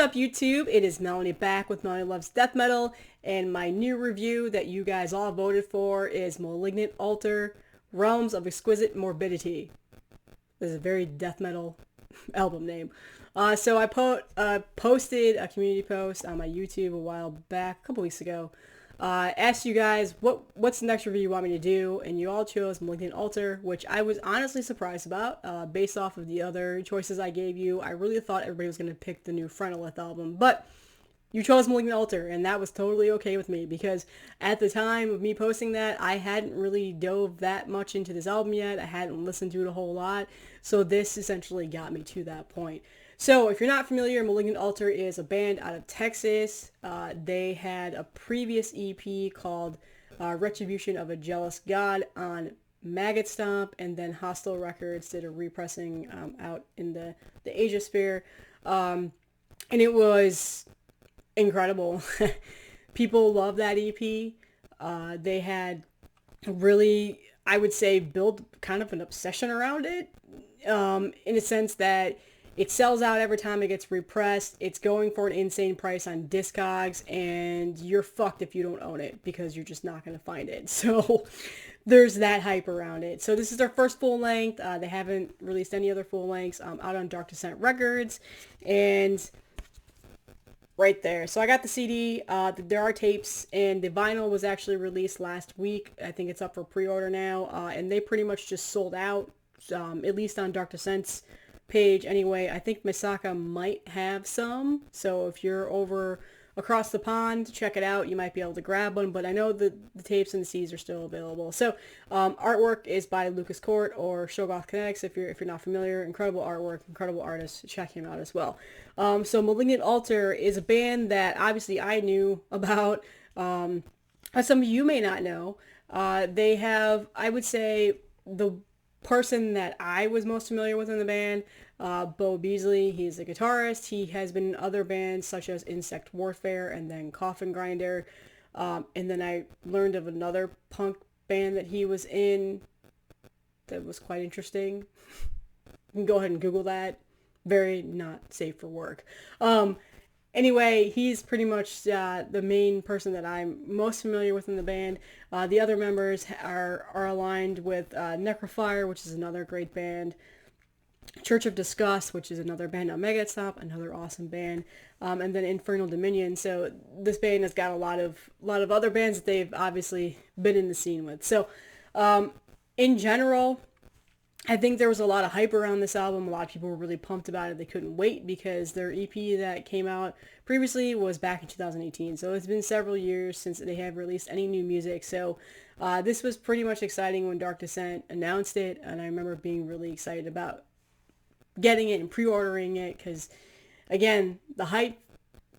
up, YouTube? It is Melanie back with Melanie Loves Death Metal, and my new review that you guys all voted for is Malignant Altar, Realms of Exquisite Morbidity. This is a very death metal album name. So I posted a community post on my YouTube a while back, a couple weeks ago. Asked you guys what's the next review you want me to do, and you all chose Malignant Altar, which I was honestly surprised about. Based off of the other choices I gave you, I really thought everybody was going to pick the new Phrenolith album, but you chose Malignant Altar, and that was totally okay with me, because at the time of me posting that, I hadn't really dove that much into this album yet. I hadn't listened to it a whole lot, so this essentially got me to that point. So if you're not familiar, Malignant Altar is a band out of Texas. They had a previous EP called Retribution of a Jealous God on Maggot Stomp, and then Hostile Records did a repressing out in the Asia sphere. And it was incredible. People love that EP. They had really, I would say, built kind of an obsession around it, in a sense that it sells out every time it gets repressed. It's going for an insane price on Discogs, and you're fucked if you don't own it, because you're just not going to find it. So there's that hype around it. So this is their first full length. They haven't released any other full lengths out on Dark Descent Records, and right there. So I got the CD. There are tapes, and the vinyl was actually released last week. I think it's up for pre-order now, and they pretty much just sold out, at least on Dark Descent's page anyway. I think Misaka might have some, so if you're over across the pond, check it out. You might be able to grab one, but I know the tapes and the CDs are still available. So artwork is by Lucas Court or Shogoth Kinetics, if you're not familiar. Incredible artwork, incredible artist. Check him out as well. So Malignant Altar is a band that obviously I knew about, as some of you may not know. They have, I would say, the person that I was most familiar with in the band, Bo Beasley. He's a guitarist. He has been in other bands such as Insect Warfare and then Coffin Grinder. And then I learned of another punk band that he was in that was quite interesting. You can go ahead and Google that. Very not safe for work. Anyway, he's pretty much the main person that I'm most familiar with in the band. The other members are aligned with Necrofire, which is another great band. Church of Disgust, which is another band on Maggot Stomp, another awesome band. And then Infernal Dominion. So this band has got a lot of other bands that they've obviously been in the scene with. So in general, I think there was a lot of hype around this album. A lot of people were really pumped about it. They couldn't wait, because their EP that came out previously was back in 2018. So it's been several years since they have released any new music. So this was pretty much exciting when Dark Descent announced it. And I remember being really excited about getting it and pre-ordering it, because, again, the hype,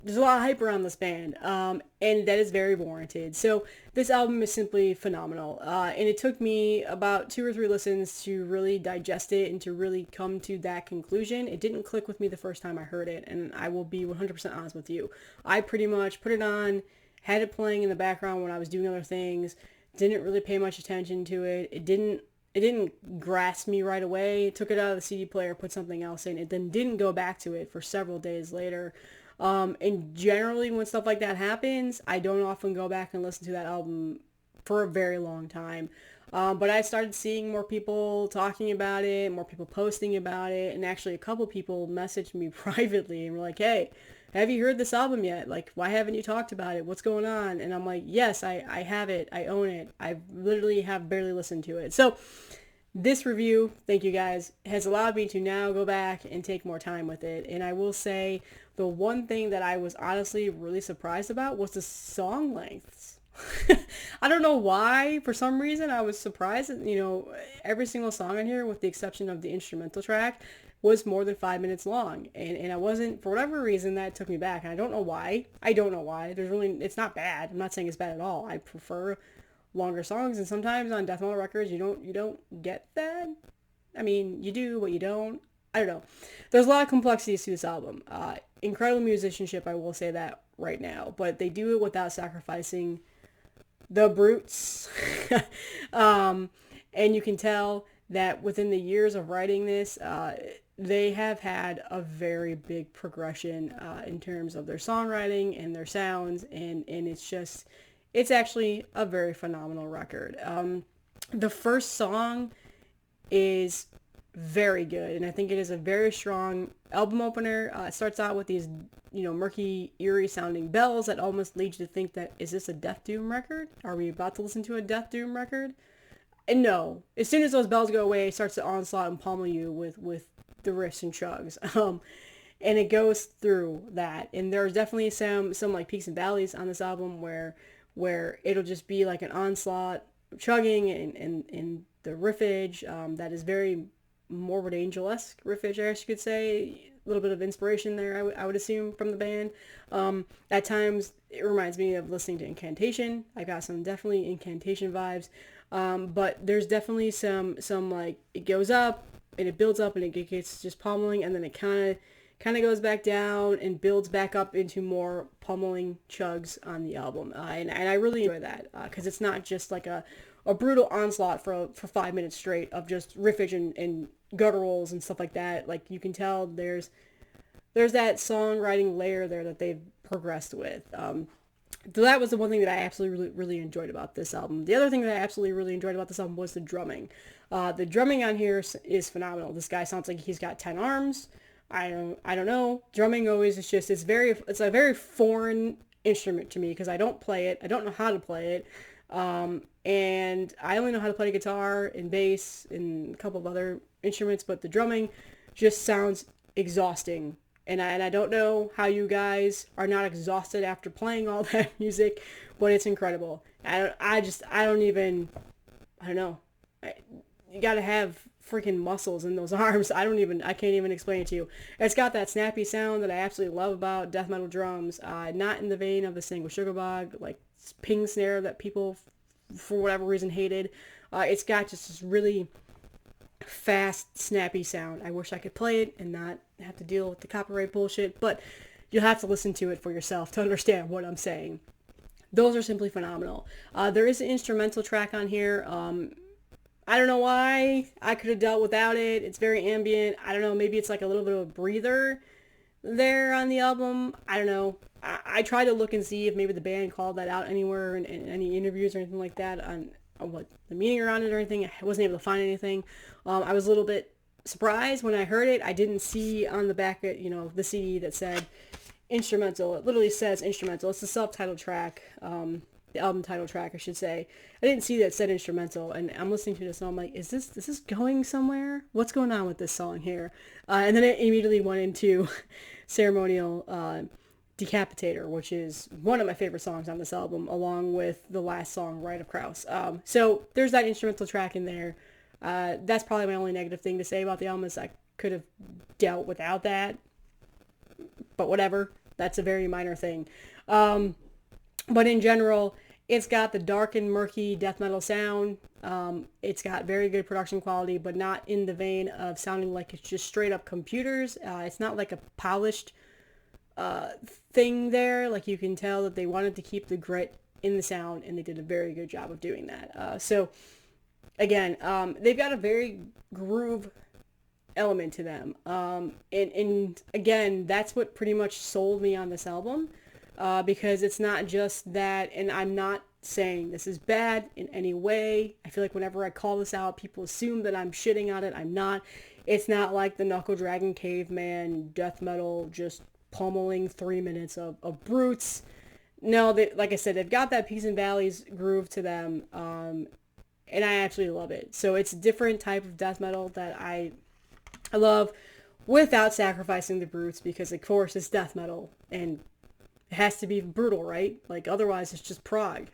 there's a lot of hype around this band, and that is very warranted. So this album is simply phenomenal, and it took me about 2 or 3 listens to really digest it and to really come to that conclusion. It didn't click with me the first time I heard it, and I will be 100% honest with you. I pretty much put it on, had it playing in the background when I was doing other things, didn't really pay much attention to it. It didn't grasp me right away. Took it out of the CD player, put something else in. It then didn't go back to it for several days later. And generally when stuff like that happens, I don't often go back and listen to that album for a very long time. But I started seeing more people talking about it, more people posting about it, and actually a couple people messaged me privately and were like, hey, have you heard this album yet? Like, why haven't you talked about it? What's going on? And I'm like, yes, I have it. I own it. I literally have barely listened to it. So this review, thank you guys, has allowed me to now go back and take more time with it. And I will say the one thing that I was honestly really surprised about was the song lengths. I don't know why. For some reason, I was surprised that, every single song on here, with the exception of the instrumental track, was more than 5 minutes long. And I wasn't, for whatever reason, that took me back. And I don't know why. It's not bad. I'm not saying it's bad at all. I prefer longer songs, and sometimes on death metal records you don't get that. I mean, you do, but you don't. I don't know. There's a lot of complexities to this album. Incredible musicianship, I will say that right now, but they do it without sacrificing the brutes. And you can tell that within the years of writing this, they have had a very big progression in terms of their songwriting and their sounds, and it's actually a very phenomenal record. The first song is very good, and I think it is a very strong album opener. It starts out with these, murky, eerie sounding bells that almost lead you to think that, is this a Death Doom record? Are we about to listen to a Death Doom record? And no, as soon as those bells go away, it starts to onslaught and pummel you with the riffs and chugs. And it goes through that, and there's definitely some like peaks and valleys on this album where it'll just be like an onslaught chugging and the riffage that is very Morbid Angel-esque riffage, I guess you could say. A little bit of inspiration there, I would assume, from the band. At times, it reminds me of listening to Incantation. I got some definitely Incantation vibes. But there's definitely some like, it goes up and it builds up and it gets just pummeling, and then it kind of goes back down and builds back up into more pummeling chugs on the album. And I really enjoy that because it's not just like a brutal onslaught for 5 minutes straight of just riffage and gutturals and stuff like that. Like, you can tell there's that songwriting layer there that they've progressed with. So that was the one thing that I absolutely really enjoyed about this album. The other thing that I absolutely really enjoyed about this album was the drumming. The drumming on here is phenomenal. This guy sounds like he's got 10 arms. I don't know. Drumming always is just, it's a very foreign instrument to me because I don't play it. I don't know how to play it. And I only know how to play guitar and bass and a couple of other instruments, but the drumming just sounds exhausting. And I don't know how you guys are not exhausted after playing all that music, but it's incredible. I don't know. You gotta have freaking muscles in those arms. I can't even explain it to you. It's got that snappy sound that I absolutely love about death metal drums. Not in the vein of the single Sugarbog, like ping snare that people, for whatever reason, hated. It's got just this really fast, snappy sound. I wish I could play it and not have to deal with the copyright bullshit, but you'll have to listen to it for yourself to understand what I'm saying. Those are simply phenomenal. There is an instrumental track on here. I don't know why. I could have dealt without it. It's very ambient. I don't know. Maybe it's like a little bit of a breather there on the album. I don't know. I tried to look and see if maybe the band called that out anywhere in any interviews or anything like that on what the meaning around it or anything. I wasn't able to find anything. I was a little bit surprised when I heard it. I didn't see on the back of, the CD that said instrumental. It literally says instrumental. It's the self-titled track, the album title track, I should say. I didn't see that it said instrumental, and I'm listening to this and I'm like, is this going somewhere? What's going on with this song here? And then it immediately went into Ceremonial Decapitator, which is one of my favorite songs on this album, along with the last song, Rite of Kraus. So there's that instrumental track in there. That's probably my only negative thing to say about the album, is I could have dealt without that, but whatever. That's a very minor thing. But in general, it's got the dark and murky death metal sound. It's got very good production quality, but not in the vein of sounding like it's just straight up computers. It's not like a polished thing there. Like, you can tell that they wanted to keep the grit in the sound, and they did a very good job of doing that. So again, they've got a very groove element to them. And again, that's what pretty much sold me on this album, because it's not just that, and I'm not saying this is bad in any way. I feel like whenever I call this out, people assume that I'm shitting on it. I'm not. It's not like the Knuckle Dragon Caveman death metal, just pummeling 3 minutes of brutes. No, like I said, they've got that peaks and valleys groove to them, and I absolutely love it. So it's a different type of death metal that I love, without sacrificing the brutes, because of course it's death metal, and it has to be brutal, right? Like, otherwise it's just prog.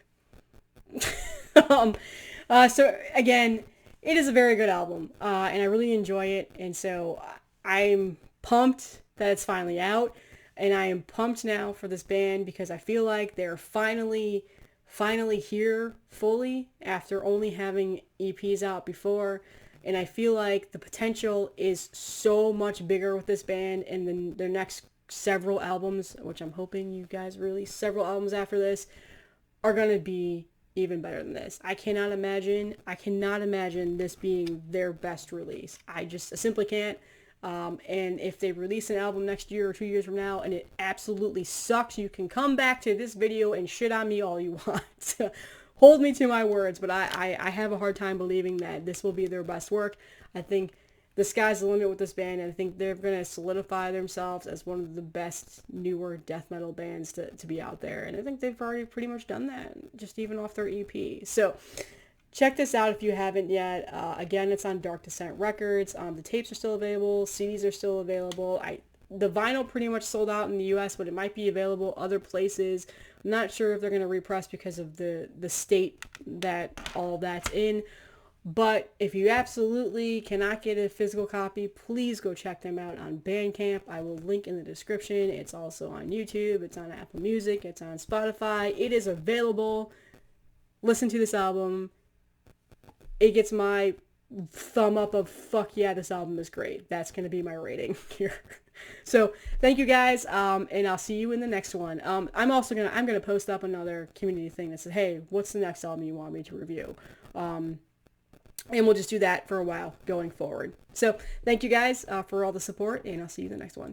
So again, it is a very good album, and I really enjoy it, and so I'm pumped that it's finally out, and I am pumped now for this band because I feel like they're finally here fully after only having EPs out before, and I feel like the potential is so much bigger with this band, and then their next several albums, which I'm hoping you guys release several albums after this, are going to be even better than this. I cannot imagine this being their best release. I simply can't. And if they release an album next year or 2 years from now and it absolutely sucks, you can come back to this video and shit on me all you want. Hold me to my words, but I have a hard time believing that this will be their best work. I think the sky's the limit with this band, and I think they're going to solidify themselves as one of the best newer death metal bands to be out there. And I think they've already pretty much done that, just even off their EP. So check this out if you haven't yet. Again, it's on Dark Descent Records. The tapes are still available. CDs are still available. The vinyl pretty much sold out in the U.S., but it might be available other places. I'm not sure if they're going to repress because of the state that all that's in. But if you absolutely cannot get a physical copy, please go check them out on Bandcamp. I will link in the description. It's also on YouTube. It's on Apple Music. It's on Spotify. It is available. Listen to this album. It gets my thumb up of fuck yeah, this album is great. That's going to be my rating here. So thank you guys, and I'll see you in the next one. I'm gonna post up another community thing that says, hey, what's the next album you want me to review? And we'll just do that for a while going forward. So thank you guys for all the support, and I'll see you in the next one.